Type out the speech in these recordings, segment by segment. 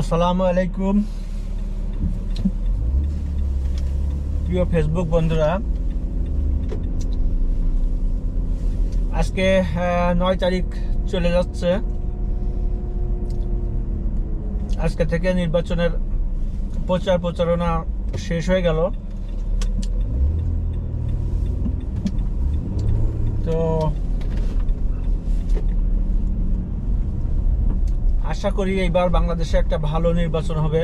আসসালামু আলাইকুম প্রিয় ফেসবুক বন্ধুরা। আজকে 9 তারিখ চলে যাচ্ছে। আজকে থেকে নির্বাচনের প্রচারণা শেষ হয়ে গেল। তো আশা করি এইবার বাংলাদেশে একটা ভালো নির্বাচন হবে।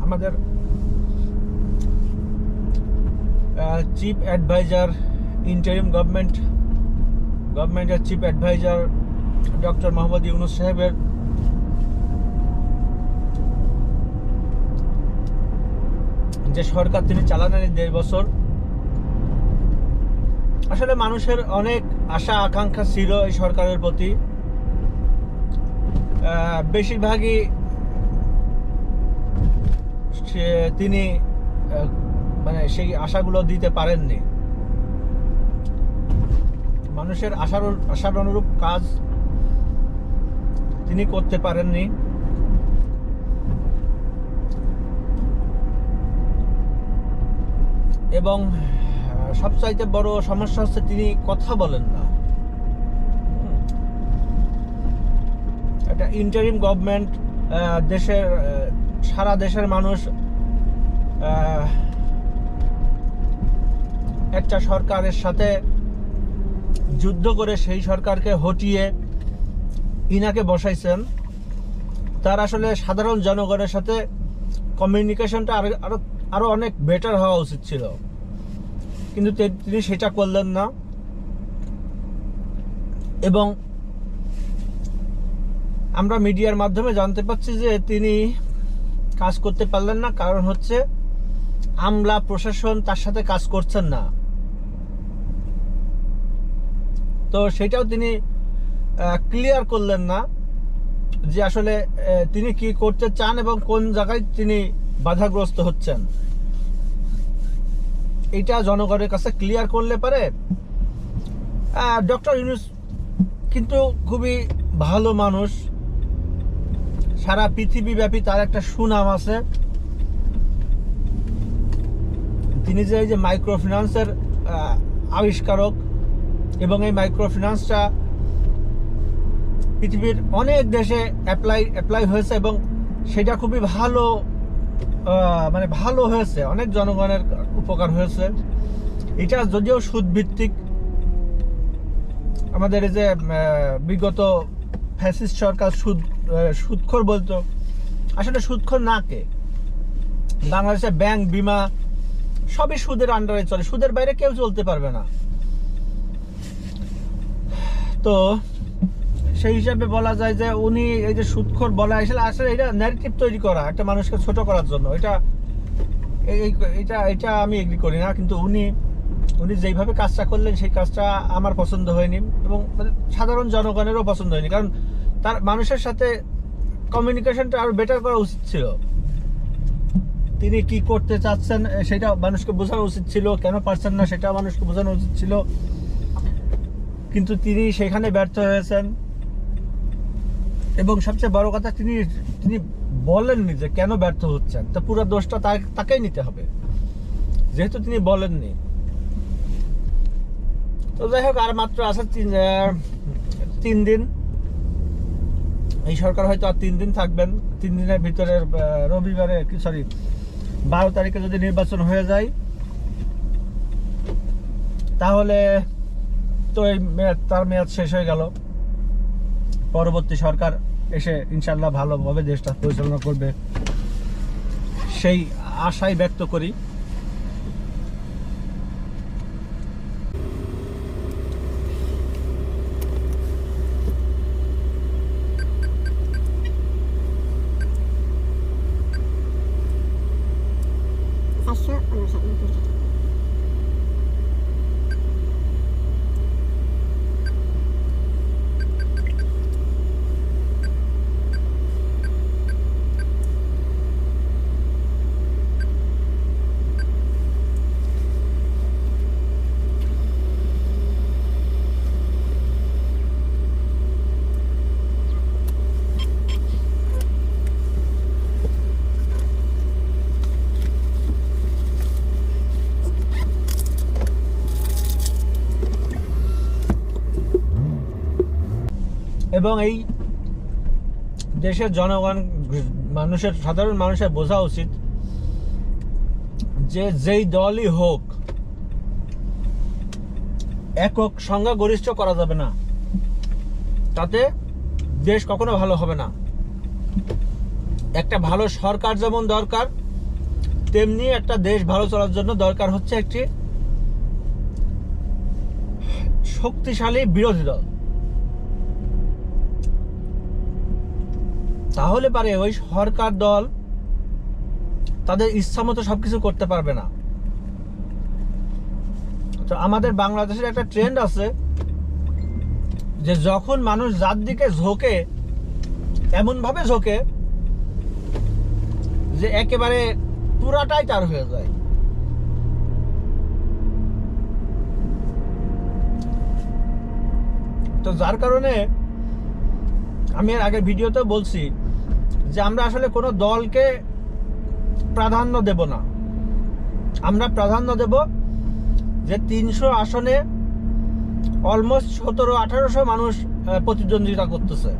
আমাদের চিফ অ্যাডভাইজার ইন্টারিম গভর্নমেন্টের chief adviser doctor Mohammad Yunus সাহেবের যে সরকার তিনি চালালেন 1.5 বছর, আসলে মানুষের অনেক আশা আকাঙ্ক্ষা ছিল এই সরকারের প্রতি। বেশিরভাগই তিনি মানে সেই আশাগুলো দিতে পারেননি। মানুষের আশার অনুরূপ কাজ তিনি করতে পারেননি। এবং সবচাইতে বড় সমস্যা হচ্ছে তিনি কথা বলেন না। একটা ইন্টারিম গভর্নমেন্ট, সারা দেশের মানুষ একটা সরকারের সাথে যুদ্ধ করে সেই সরকারকে হটিয়ে ইনাকে বসাইছেন। তার আসলে সাধারণ জনগণের সাথে কমিউনিকেশনটা আরো অনেক বেটার হওয়া উচিত ছিল, কিন্তু তিনি সেটা করলেন না। এবং আমরা মিডিয়ার মাধ্যমে জানতে পাচ্ছি যে তিনি কাজ করতে পারলেন না, কারণ হচ্ছে আমলা প্রশাসন তার সাথে কাজ করছেন না। তো সেটাও তিনি ক্লিয়ার করলেন না যে আসলে তিনি কি করতে চান এবং কোন জায়গায় তিনি বাধাগ্রস্ত হচ্ছেন। এটা জনগণের কাছে ক্লিয়ার করলে পারে। ডক্টর ইউনূস কিন্তু খুবই ভালো মানুষ, সারা পৃথিবীব্যাপী তার একটা সুনাম আছে। তিনি যে এই যে মাইক্রো ফিন্যান্সের আবিষ্কারক, এবং এই মাইক্রো ফিন্যান্সটা পৃথিবীর অনেক দেশে অ্যাপ্লাই হয়েছে এবং সেটা খুবই ভালো, মানে ভালো হয়েছে, অনেক জনগণের উপকার হয়েছে। এটা যদিও সুদ ভিত্তিক, আমাদের এই যে বিগত ফ্যাসিস্ট সরকার সুদখোর বলতো, আসলে সুদখোর না কে। বাংলাদেশে ব্যাংক, বিমা সবই সুদের আন্ডারে চলে, সুদের বাইরে কেউ চলতে পারবে না। তো সেই হিসাবে বলা যায় যে উনি এই যে সুদখোর বলা, আসলে এটা ন্যারেটিভ তৈরি করা একটা মানুষকে ছোট করার জন্য। এটা আমি এগ্রি করি না, কিন্তু উনি যেইভাবে কাজটা করলেন সেই কাজটা আমার পছন্দ হয়নি, এবং সাধারণ জনগণেরও পছন্দ হয়নি। কারণ তার মানুষের সাথে কমিউনিকেশনটা আরো বেটার করা উচিত ছিল। তিনি কি করতে চাচ্ছেন সেটা মানুষকে বোঝানো উচিত ছিল, কেন পারছেন না সেটা মানুষকে বোঝানো উচিত ছিল, কিন্তু তিনি সেখানে ব্যর্থ হয়েছেন। এবং সবচেয়ে বড় কথা, তিনি বলেননি যে কেন ব্যর্থ হচ্ছেন। তো পুরো দোষটা তাকেই নিতে হবে, যেহেতু তিনি বলেননি। তো যাই হোক, আর মাত্র আছে 3 দিন। এই সরকার হয়তো আর 3 দিন থাকবেন। 3 দিনের ভিতরে রবিবারে 12 তারিখে যদি নির্বাচন হয়ে যায়, তাহলে তো তার মেয়াদ শেষ হয়ে গেল। পরবর্তী সরকার এসে ইনশাল্লাহ ভালোভাবে দেশটা পরিচালনা করবে, সেই আশাই ব্যক্ত করি। এবং এই দেশের জনগণ সাধারণ মানুষের বোঝা উচিত যে যেই দলই হোক একক সংখ্যাগরিষ্ঠ করা যাবে না, তাতে দেশ কখনো ভালো হবে না। একটা ভালো সরকার যেমন দরকার, তেমনি একটা দেশ ভালো চলার জন্য দরকার হচ্ছে একটি শক্তিশালী বিরোধী দল। তাহলে পারে ওই সরকার দল তাদের ইচ্ছা মতো সবকিছু করতে পারবে না। তো আমাদের বাংলাদেশের একটা ট্রেন্ড আছে যে যখন মানুষ যার দিকে ঝোঁকে, এমন ভাবে ঝোঁকে যে একেবারে পুরাটাই তার হয়ে যায়। তো যার কারণে আমি এর আগের ভিডিওতে বলছি যে আমরা আসলে কোনো দলকে প্রাধান্য দেব না। আমরা প্রাধান্য দেব যে 300 আসনে অলমোস্ট 1700-1800 মানুষ প্রতিদ্বন্দ্বিতা করতেছে,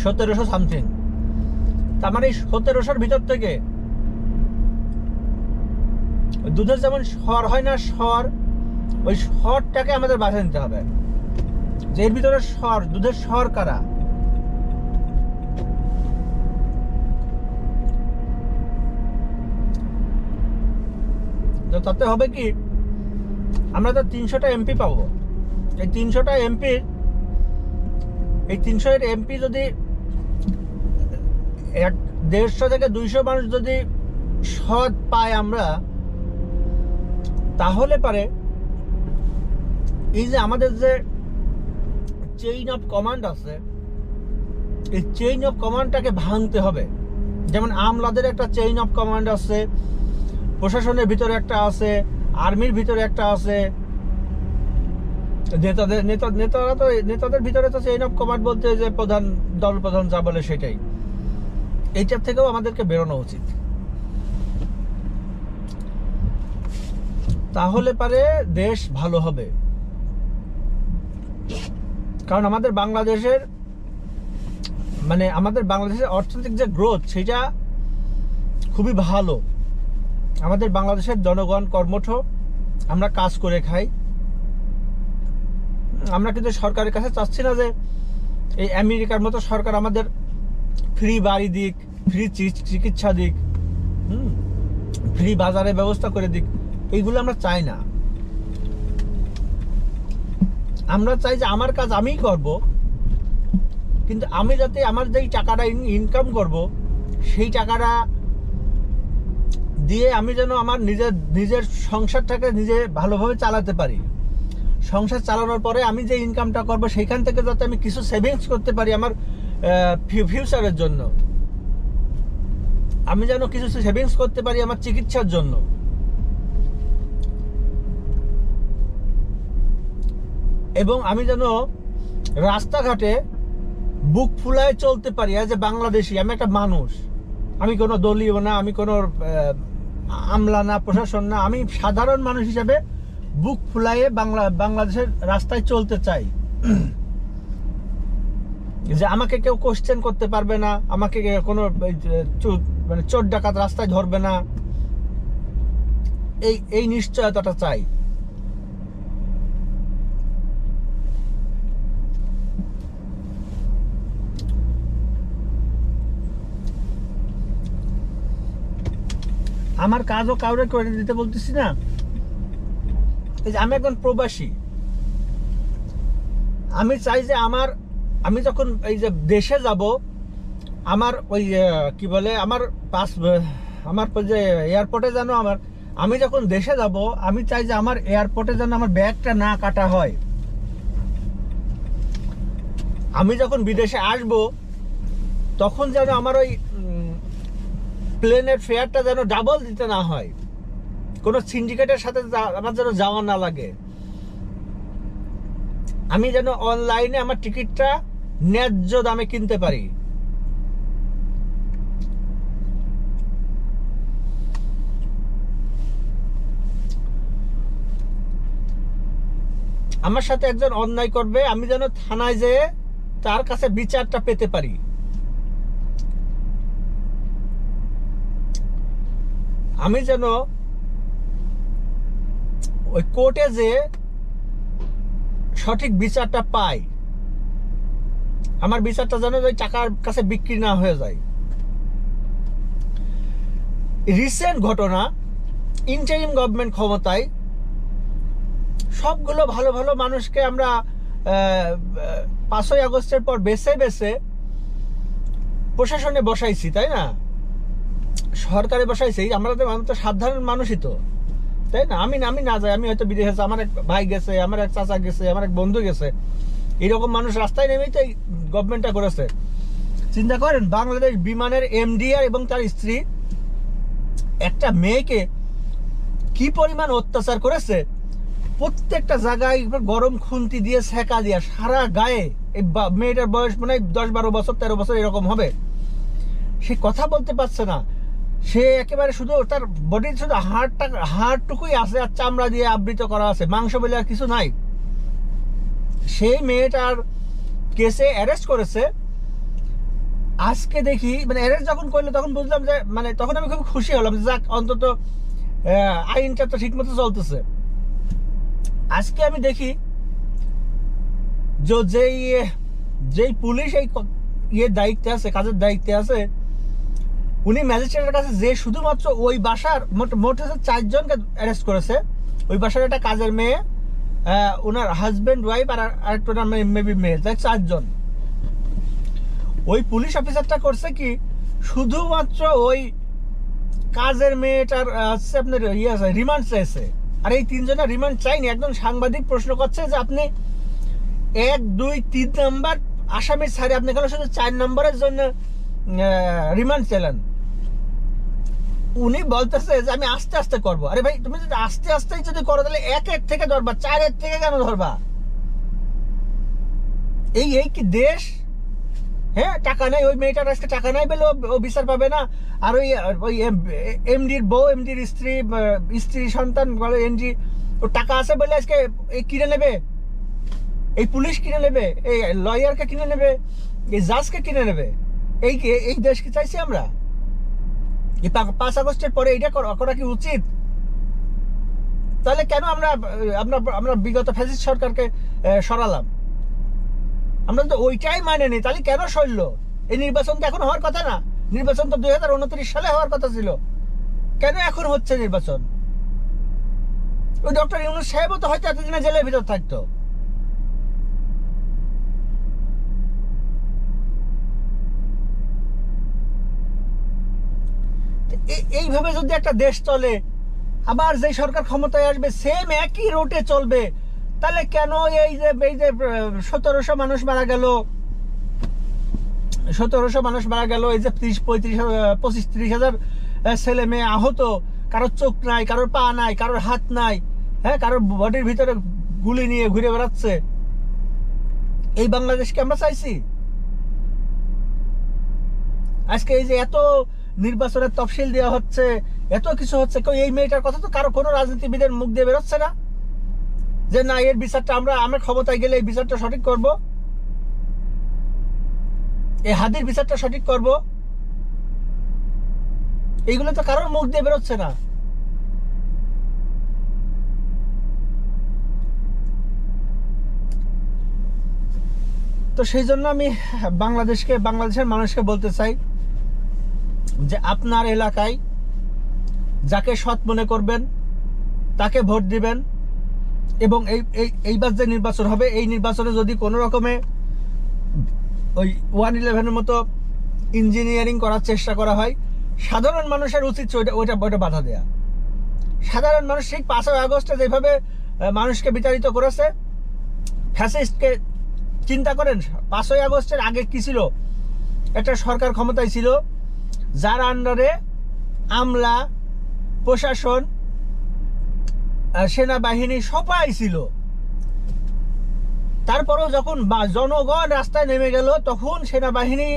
1700 সামথিং। তার মানে এই 1700-র ভিতর থেকে দুধের যেমন স্বর হয় না, স্বর, ওই স্বরটাকে আমাদের বাছাই নিতে হবে যে এর ভিতরে স্বর, দুধের স্বর কারা। তাতে হবে কি, আমরা তো 300টা এমপি পাবো। এই 300টা এমপি, এই 300 এমপি যদি 150 থেকে 200 মানুষ যদি সৎ পায় আমরা, তাহলে পারে এই যে আমাদের যে চেইন অফ কমান্ড আছে, এই চেইন অফ কমান্ডটাকে ভাঙতে হবে। যেমন আমলাদের একটা চেইন অফ কমান্ড আছে, প্রশাসনের ভিতরে একটা আছে, আর্মির ভিতরে একটা আছে, নেতাদের ভিতরে তো চেইন অফ কমান্ড বলতে যে প্রধান, দল প্রধান যা বলে সেটাই। এইটার থেকেও আমাদেরকে বেরোনো উচিত। তাহলে পারে দেশ ভালো হবে। কারণ আমাদের বাংলাদেশের অর্থনৈতিক যে গ্রোথ, সেটা খুবই ভালো। আমাদের বাংলাদেশের জনগণ কর্মঠ, আমরা কাজ করে খাই। আমরা কিন্তু সরকারের কাছে চাচ্ছি না যে এই আমেরিকার মতো সরকার আমাদের ফ্রি বাড়ি দিক, ফ্রি চিকিৎসা দিক, ফ্রি বাজারের ব্যবস্থা করে দিক। এইগুলো আমরা চাই না। আমরা চাই যে আমার কাজ আমিই করব, কিন্তু আমি যাতে আমার যেই টাকাটা ইনকাম করব, সেই টাকাটা দিয়ে আমি যেন আমার নিজের সংসারটাকে নিজে ভালোভাবে চালাতে পারি। সংসার চালানোর পরে আমি যে ইনকামটা করব, সেইখান থেকে যাতে আমি কিছু সেভিংস করতে পারি আমার ফিউচারের জন্য। আমি যেন কিছু সেভিংস করতে পারি আমার চিকিৎসার জন্য। এবং আমি যেন রাস্তাঘাটে বুক ফুলায় চলতে পারি অ্যাজ এ বাংলাদেশি। আমি একটা মানুষ, আমি কোনো দলীয় না, আমি কোনো আমলা না, প্রশাসন না, আমি সাধারণ মানুষ হিসেবে বুক ফুলাইয়ে বাংলাদেশের রাস্তায় চলতে চাই। যে আমাকে কেউ কোশ্চেন করতে পারবে না, আমাকে কোনো চোর ডাকাত রাস্তায় ধরবে না, এই নিশ্চয়তাটা চাই। আমার কাজও কাউরে করে দিতে বলতেছি না। এই যে আমি একজন প্রবাসী, আমি চাই যে আমি যখন এই যে দেশে যাব, আমার ওই কি বলে আমার যে এয়ারপোর্টে যেন আমি যখন দেশে যাব, আমি চাই যে আমার এয়ারপোর্টে যেন আমার ব্যাগটা না কাটা হয়। আমি যখন বিদেশে আসব, তখন যেন আমার ওই প্লেনের ফেয়ারটা যেন ডাবল দিতে না হয়, কোনো সিন্ডিকেটের সাথে আমার যেন যাওয়া না লাগে। আমি যেন অনলাইনে আমার টিকিটটা ন্যায্য দামে কিনতে পারি। আমার সাথে একজন অন্যায় করবে, আমি যেন থানায় যেয়ে তার কাছে বিচারটা পেতে পারি। আমি যেন ওই কোর্টে যে সঠিক বিচারটা পাই, আমার বিচারটা যেন ওই টাকার কাছে বিক্রি না হয়ে যায়। রিসেন্ট ঘটনা, ইন্টারিম গভর্নমেন্ট ক্ষমতায়, সবগুলো ভালো ভালো মানুষকে আমরা 5ই আগস্টের পর বেছে বেছে প্রশাসনে বসাইছি, তাই না? সরকারে বসাইছি। আমরা তো সাধারণ মানুষই তো, তাই না? আমি না যাই, আমি হয়তো বিদেশে, আমার এক ভাই গেছে, আমার এক চাচা গেছে, আমার এক বন্ধু গেছে, এরকম মানুষ রাস্তায় নেমেই তো গভর্নমেন্টটা করেছে। চিন্তা করেন, বাংলাদেশ বিমানের এমডিআর এবং তার স্ত্রী একটা মেয়েকে কি পরিমাণ অত্যাচার করেছে। প্রত্যেকটা জায়গায় গরম খুন্তি দিয়ে সেকা দিয়া সারা গায়ে। এই মেয়েটার বয়স মনে হয় 10-12 বছর, 13 বছর এরকম হবে। সে কথা বলতে পারছে না, সে একেবারে শুধু তার বডির শুধু হাড়টুকুই আছে আর চামড়া দিয়ে আবৃত করা আছে, মাংস বলে আর কিছু নাই। সেই মেয়েটার কেসে অ্যারেস্ট করেছে। আজকে দেখি, মানে অ্যারেস্ট যখন করলো তখন বুঝলাম যে, মানে তখন আমি খুব খুশি হলাম, যাক অন্তত আইনটা তো ঠিক মতো চলতেছে। আজকে আমি দেখি যেই পুলিশ এই দায়িত্বে আছে, কাজের দায়িত্বে আছে, উনি ম্যাজিস্ট্রেটের কাছে যে শুধুমাত্র ওই বাসার মোট 4 জনকে অ্যারেস্ট করেছে। ওই বাসার একটা কাজের মেয়ে, ওনার হাজবেন্ড, ওয়াইফ আর আরেকটা মেবি মেয়ে, 4 জন। ওই পুলিশ অফিসারটা করছে কি, শুধুমাত্র ওই কাজের মেয়েটার আপনার রিমান্ড চাইছে। আর এই 3 জনের রিমান্ড চাইনি। একজন সাংবাদিক প্রশ্ন করছে যে আপনি 1, 2, 3 নাম্বার আসামির ছাড়ে আপনি কেন শুধু 4 নম্বরের জন্য রিমান্ড চাইলেন? উনি বলতেছে যে আমি আস্তে আস্তে করবো। আরে ভাই, তুমি যদি আস্তে আস্তেই যদি করো, তাহলে 1 থেকে ধরবা, 4 থেকে কেন ধরবা? এই কি দেশ? হ্যাঁ, টাকা নাই, ওই মেয়েটার আজকে টাকা নাই বলে ও বিচার পাবে না। আর ওই এমডির বউ, এমডির স্ত্রী সন্তান বলে এমডি, ও টাকা আছে বলে আজকে কিনে নেবে, এই পুলিশ কিনে নেবে, এই লয়ারকে কিনে নেবে, এই জাজকে কিনে নেবে। এই দেশ কি চাইছি আমরা? এই 5 আগস্টের পরে এইটা করা কি উচিত? তাহলে কেন আমরা বিগত ফ্যাসিস্ট সরকারকে সরালাম? আমরা তো ওইটাই মানে নি, তাহলে কেন সরল? এই নির্বাচন তো এখন হওয়ার কথা না। নির্বাচন তো 2029 সালে হওয়ার কথা ছিল। কেন এখন হচ্ছে নির্বাচন? ওই ডক্টর ইউনূস সাহেবও তো হয়তো এতদিনে জেলের ভিতর থাকতো। এইভাবে যদি একটা দেশ চলে, আবার যে সরকার ক্ষমতায় আসবে সেম একই রুটে চলবে, তাহলে কেন এই যে 1700 মানুষ মারা গেল, 1700 মানুষ মারা গেল, এই যে 25-30 হাজার ছেলে মেয়ে আহত, কারোর চোখ নাই, কারোর পা নাই, কারোর হাত নাই, হ্যাঁ, কারোর বডির ভিতরে গুলি নিয়ে ঘুরে বেড়াচ্ছে, এই বাংলাদেশকে আমরা চাইছি? আজকে এই যে এত নির্বাচনের তফসিল দেওয়া হচ্ছে, এত কিছু হচ্ছে, এই মেয়েটার কথা তো কোনো রাজনীতিবিদের মুখ দিয়ে বেরোচ্ছে না যে না, এর বিচারটা আমরা ক্ষমতায় গেলে এই বিচারটা সঠিক করব, এই হাদির বিচারটা সঠিক করব। এইগুলো তো কারোর মুখ দিয়ে বেরোচ্ছে না। তো সেই জন্য আমি বাংলাদেশের মানুষকে বলতে চাই যে আপনার এলাকায় যাকে সৎ মনে করবেন তাকে ভোট দিবেন। এবং এইবার যে নির্বাচন হবে, এই নির্বাচনে যদি কোনো রকমে ওই 111-এর মতো ইঞ্জিনিয়ারিং করার চেষ্টা করা হয়, সাধারণ মানুষের উচিত ওইটা বাধা দেয়া। সাধারণ মানুষ ঠিক 5 আগস্টে যেভাবে মানুষকে বিতাড়িত করেছে, ফ্যাসিস্টকে চিন্তা করেন 5 আগস্টের আগে কি ছিল? একটা সরকার ক্ষমতায় ছিল যার আন্ডারে আমলা, প্রশাসন, সেনাবাহিনী সবাই ছিল। তারপরেও যখন জনগণ রাস্তায় নেমে গেল, তখন সেনাবাহিনী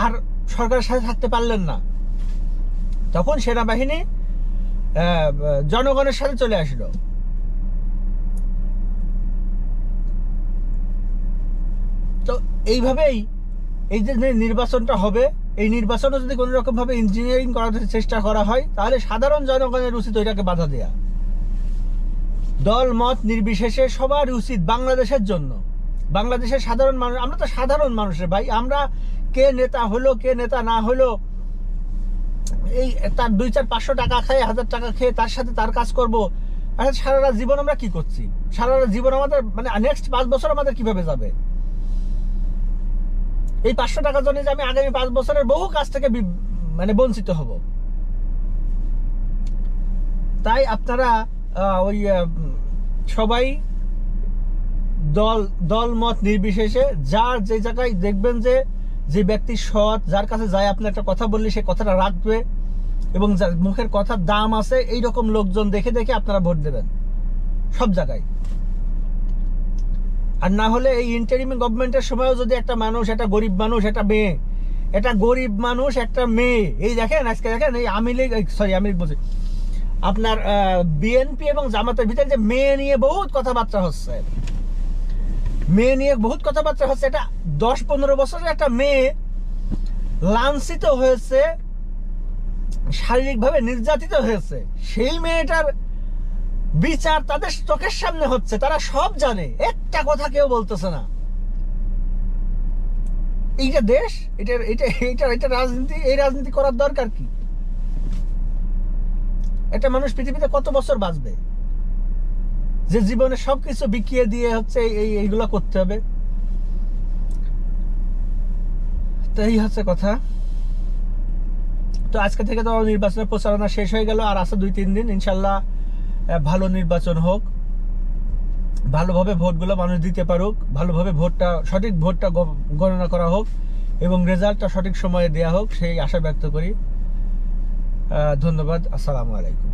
আর সরকারের সাথে থাকতে পারলেন না। তখন সেনাবাহিনী জনগণের সাথে চলে আসলো। তো এইভাবেই এই যে নির্বাচনটা হবে, এই নির্বাচনে যদি কোনো রকম ভাবে ইঞ্জিনিয়ারিং করার চেষ্টা করা হয়, তাহলে সাধারণ জনগণের উচিত ওইটাকে বাধা দেয়া। দল মত নির্বিশেষে সবার উচিত বাংলাদেশের জন্য, বাংলাদেশের সাধারণ মানুষ, আমরা তো সাধারণ মানুষের ভাই, আমরা কে নেতা হলো কে নেতা না হলো, এই তার 200-500 টাকা খেয়ে 1000 টাকা খেয়ে তার সাথে তার কাজ করব, আচ্ছা সারা জীবন আমরা কি করছি? সারা জীবন আমাদের মানে নেক্সট 5 বছর আমাদের কিভাবে যাবে? এই 500 টাকার জন্য যে আমি আগামী 5 বছরের বহু কাজ থেকে মানে বঞ্চিত হব। তাই আপনারা ওই সবাই দল মত নির্বিশেষে যার যে জায়গায় দেখবেন যে ব্যক্তি সৎ, যার কাছে যায় আপনি একটা কথা বললে সে কথাটা রাখবে এবং যার মুখের কথার দাম আছে, এই রকম লোকজন দেখে দেখে আপনারা ভোট দেবেন সব জায়গায়। আর না হলে এই ইন্টারিম গভর্নমেন্টের সময়ও যদি একটা মানুষ, একটা গরিব মানুষ, একটা মেয়ে, একটা গরিব মানুষ, একটা মেয়ে, এই দেখেন আজকে দেখেন এই আওয়ামী লীগ বলছি আপনার বিএনপি এবং জামাতের ভিতরে যে মেয়ে নিয়ে বহুত কথাবার্তা হচ্ছে, এটা 10-15 বছরের একটা মেয়ে লাঞ্ছিত হয়েছে, শারীরিকভাবে নির্যাতিত হয়েছে, সেই মেয়েটার বিচার তাদের চোখের সামনে হচ্ছে, তারা সব জানে, একটা কথা কেউ বলতেছে না। এইটা দেশ, এটা রাজনীতি, এই রাজনীতি করার দরকার কি? একটা মানুষ পৃথিবীতে কত বছর বাঁচবে যে জীবনে সবকিছু বিকিয়ে দিয়ে হচ্ছে এইগুলো করতে হবে? তো এই হচ্ছে কথা। তো আজকে থেকে তো নির্বাচনের প্রচারণা শেষ হয়ে গেল, আর আছে 2-3 দিন, ইনশাল্লাহ ভালো নির্বাচন হোক, ভালোভাবে ভোটগুলো মানুষ দিতে পারুক, ভালোভাবে সঠিক ভোটটা গণনা করা হোক এবং রেজাল্টটা সঠিক সময়ে দেয়া হোক, সেই আশা ব্যক্ত করি। ধন্যবাদ। আসসালামু আলাইকুম।